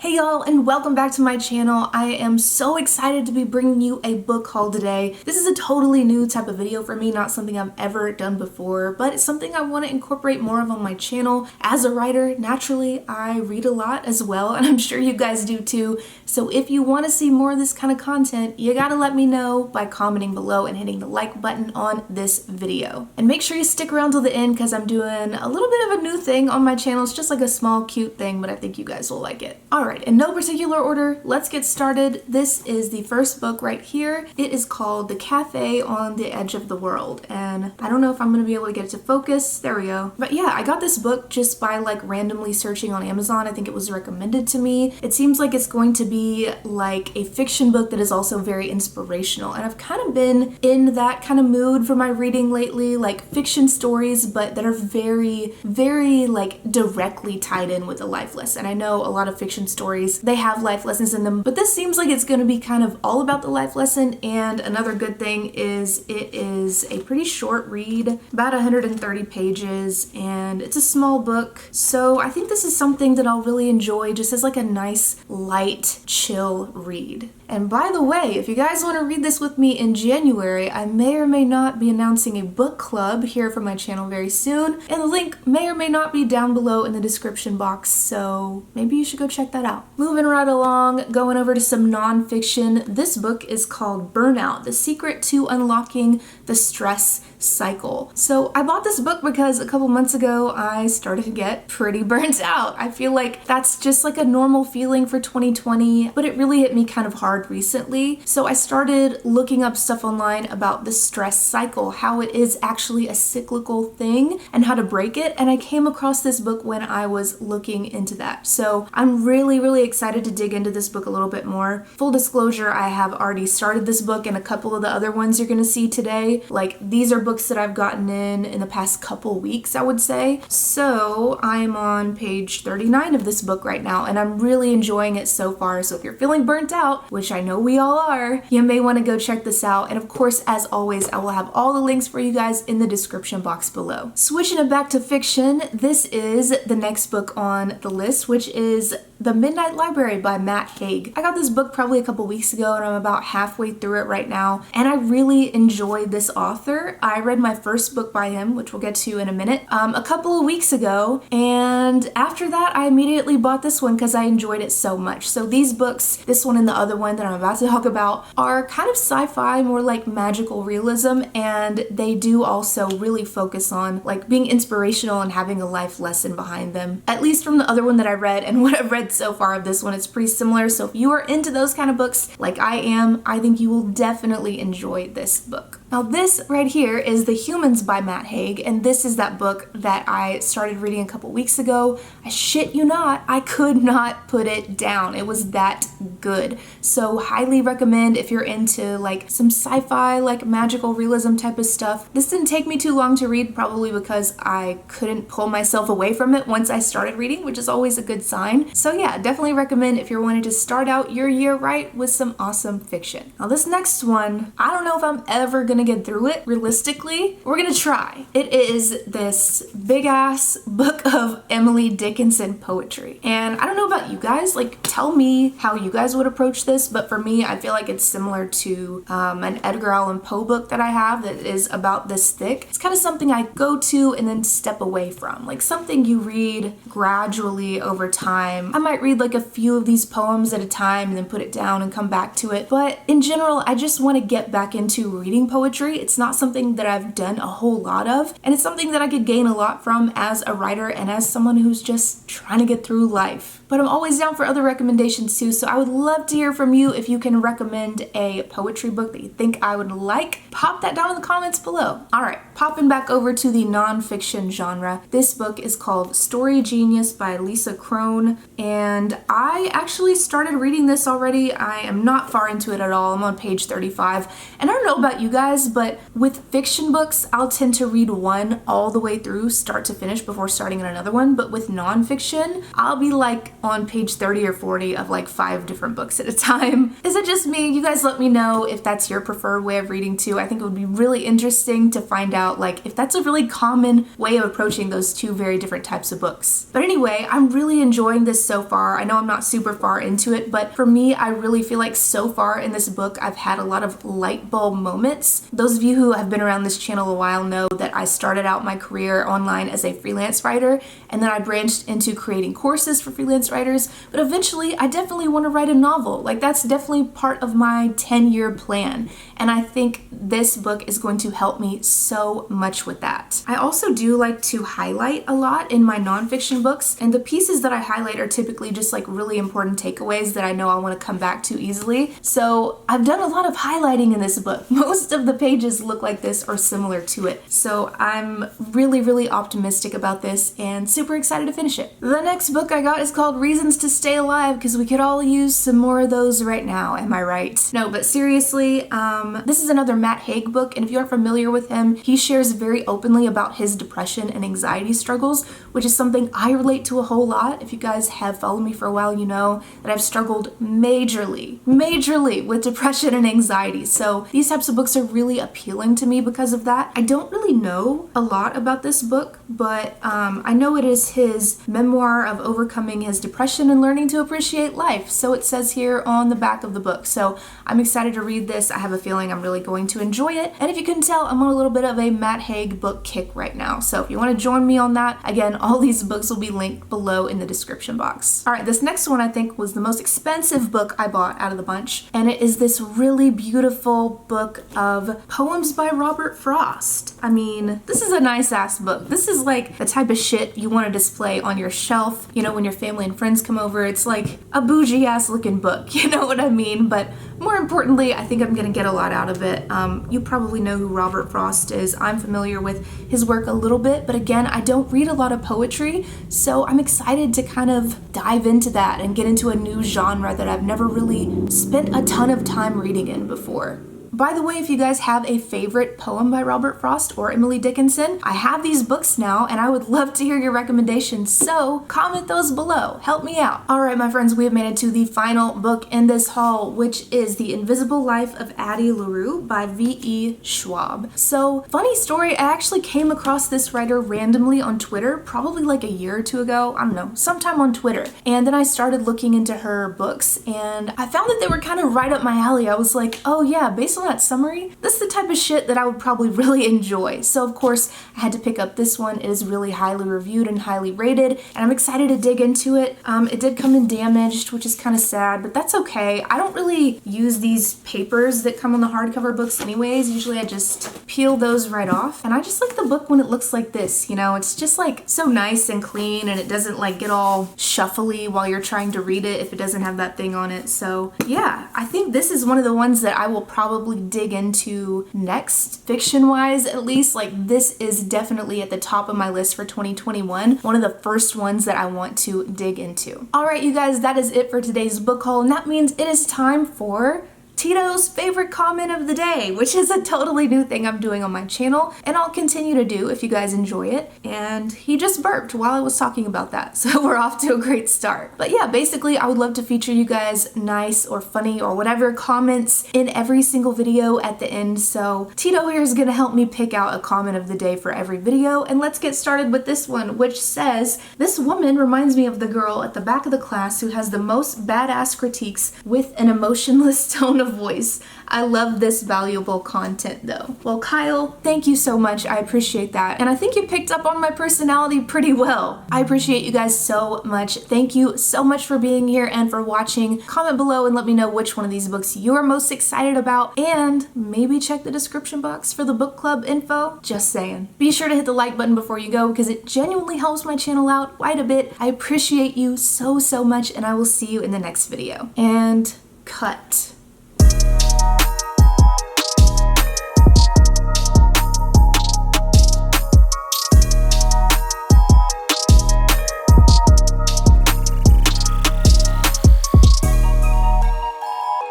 Hey y'all, and welcome back to my channel. I am so excited to be bringing you a book haul today. This is a totally new type of video for me, not something I've ever done before, but it's something I want to incorporate more of on my channel. As a writer, naturally, I read a lot as well, and I'm sure you guys do too. So if you want to see more of this kind of content, you gotta let me know by commenting below and hitting the like button on this video. And make sure you stick around till the end because I'm doing a little bit of a new thing on my channel. It's just like a small, cute thing, but I think you guys will like it. Alright, in no particular order, let's get started. This is the first book right here. It is called The Cafe on the Edge of the World, and I don't know if I'm going to be able to get it to focus. There we go. But yeah, I got this book just by like randomly searching on Amazon. I think it was recommended to me. It seems like it's going to be like a fiction book that is also very inspirational, and I've kind of been in that kind of mood for my reading lately, like fiction stories, but that are very, very like directly tied in with a life lesson. I know a lot of fiction stories, they have life lessons in them, but this seems like it's going to be kind of all about the life lesson. And another good thing is it is a pretty short read, about 130 pages, and it's a small book. So I think this is something that I'll really enjoy just as like a nice, light, chill read. And by the way, if you guys want to read this with me in January, I may or may not be announcing a book club here for my channel very soon, and the link may or may not be down below in the description box, so maybe you should go check that out. Moving right along, going over to some nonfiction. This book is called Burnout: The Secret to Unlocking the Stress Cycle. So I bought this book because a couple months ago I started to get pretty burnt out. I feel like that's just like a normal feeling for 2020, but it really hit me kind of hard recently. So I started looking up stuff online about the stress cycle, how it is actually a cyclical thing and how to break it, and I came across this book when I was looking into that. So I'm really excited to dig into this book a little bit more. Full disclosure, I have already started this book and a couple of the other ones you're gonna see today. Like, these are books that I've gotten in the past couple weeks, I would say. So I'm on page 39 of this book right now, and I'm really enjoying it so far. So if you're feeling burnt out, which I know we all are, you may want to go check this out. And of course, as always, I will have all the links for you guys in the description box below. Switching it back to fiction, this is the next book on the list, which is The Midnight Library by Matt Haig. I got this book probably a couple weeks ago, and I'm about halfway through it right now, and I really enjoyed this author. I read my first book by him, which we'll get to in a minute, a couple of weeks ago, and after that I immediately bought this one because I enjoyed it so much. So these books, this one and the other one that I'm about to talk about, are kind of sci-fi, more like magical realism, and they do also really focus on like being inspirational and having a life lesson behind them. At least from the other one that I read and what I've read so far of this one, it's pretty similar. So if you are into those kind of books like I am, I think you will definitely enjoy this book. Now this right here is The Humans by Matt Haig, and this is that book that I started reading a couple weeks ago. I shit you not, I could not put it down. It was that good. So highly recommend if you're into like some sci-fi, like magical realism type of stuff. This didn't take me too long to read, probably because I couldn't pull myself away from it once I started reading, which is always a good sign. So yeah, definitely recommend if you're wanting to start out your year right with some awesome fiction. Now this next one, I don't know if I'm ever gonna get through it realistically. We're gonna try. It is this big ass book of Emily Dickinson poetry, and I don't know about you guys, like tell me how you guys would approach this, but for me I feel like it's similar to an Edgar Allan Poe book that I have that is about this thick. It's kind of something I go to and then step away from, like something you read gradually over time. I might read like a few of these poems at a time and then put it down and come back to it, but in general I just want to get back into reading poetry. It's not something that I've done a whole lot of, and it's something that I could gain a lot from as a writer and as someone who's just trying to get through life. But I'm always down for other recommendations too, so I would love to hear from you. If you can recommend a poetry book that you think I would like, pop that down in the comments below. Alright, popping back over to the nonfiction genre. This book is called Story Genius by Lisa Crone, and I actually started reading this already. I am not far into it at all. I'm on page 35, and I don't know about you guys, but with fiction books, I'll tend to read one all the way through, start to finish, before starting on another one. But with nonfiction, I'll be like on page 30 or 40 of like 5 different books at a time. Is it just me? You guys let me know if that's your preferred way of reading too. I think it would be really interesting to find out out like if that's a really common way of approaching those two very different types of books. But anyway, I'm really enjoying this so far. I know I'm not super far into it, but for me, I really feel like so far in this book, I've had a lot of light bulb moments. Those of you who have been around this channel a while know that I started out my career online as a freelance writer, and then I branched into creating courses for freelance writers, but eventually I definitely want to write a novel. Like that's definitely part of my 10-year plan, and I think this book is going to help me so much with that. I also do like to highlight a lot in my nonfiction books, and the pieces that I highlight are typically just like really important takeaways that I know I want to come back to easily. So I've done a lot of highlighting in this book. Most of the pages look like this or similar to it. So I'm really optimistic about this and super excited to finish it. The next book I got is called Reasons to Stay Alive, because we could all use some more of those right now, am I right? No, but seriously, this is another Matt Haig book, and if you aren't familiar with him, he shares very openly about his depression and anxiety struggles, which is something I relate to a whole lot. If you guys have followed me for a while, you know that I've struggled majorly with depression and anxiety. So these types of books are really appealing to me because of that. I don't really know a lot about this book, but I know it is his memoir of overcoming his depression and learning to appreciate life. So it says here on the back of the book. So I'm excited to read this. I have a feeling I'm really going to enjoy it. And if you can tell, I'm on a little bit of a Matt Haig book kick right now. So if you want to join me on that, again, all these books will be linked below in the description box. All right, this next one I think was the most expensive book I bought out of the bunch, and it is this really beautiful book of poems by Robert Frost. I mean, this is a nice ass book. This is like the type of shit you want to display on your shelf, you know, when your family and friends come over. It's like a bougie ass looking book, you know what I mean? But more importantly, I think I'm gonna get a lot out of it. You probably know who Robert Frost is. I'm familiar with his work a little bit, but again, I don't read a lot of poetry, so I'm excited to kind of dive into that and get into a new genre that I've never really spent a ton of time reading in before. By the way, if you guys have a favorite poem by Robert Frost or Emily Dickinson, I have these books now and I would love to hear your recommendations, so comment those below. Help me out. Alright my friends, we have made it to the final book in this haul, which is The Invisible Life of Addie LaRue by V.E. Schwab. So, funny story, I actually came across this writer randomly on Twitter, probably like a year or two ago, I don't know, sometime on Twitter. And then I started looking into her books and I found that they were kind of right up my alley. I was like, oh yeah, based on that summary, this is the type of shit that I would probably really enjoy. So of course I had to pick up this one. It is really highly reviewed and highly rated, and I'm excited to dig into it. It did come in damaged, which is kind of sad, but that's okay. I don't really use these papers that come on the hardcover books anyways. Usually I just peel those right off, and I just like the book when it looks like this, you know? It's just like so nice and clean, and it doesn't like get all shuffly while you're trying to read it if it doesn't have that thing on it. So yeah, I think this is one of the ones that I will probably dig into next, fiction-wise at least. Like this is definitely at the top of my list for 2021. One of the first ones that I want to dig into. Alright you guys, that is it for today's book haul, and that means it is time for Tito's favorite comment of the day, which is a totally new thing I'm doing on my channel, and I'll continue to do if you guys enjoy it. And he just burped while I was talking about that, so we're off to a great start. But yeah, basically I would love to feature you guys nice or funny or whatever comments in every single video at the end, so Tito here is gonna help me pick out a comment of the day for every video, and let's get started with this one, which says, "This woman reminds me of the girl at the back of the class who has the most badass critiques with an emotionless tone of voice. I love this valuable content though." Well, Kyle, thank you so much. I appreciate that. And I think you picked up on my personality pretty well. I appreciate you guys so much. Thank you so much for being here and for watching. Comment below and let me know which one of these books you're most excited about, and maybe check the description box for the book club info. Just saying. Be sure to hit the like button before you go because it genuinely helps my channel out quite a bit. I appreciate you so much, and I will see you in the next video. And cut.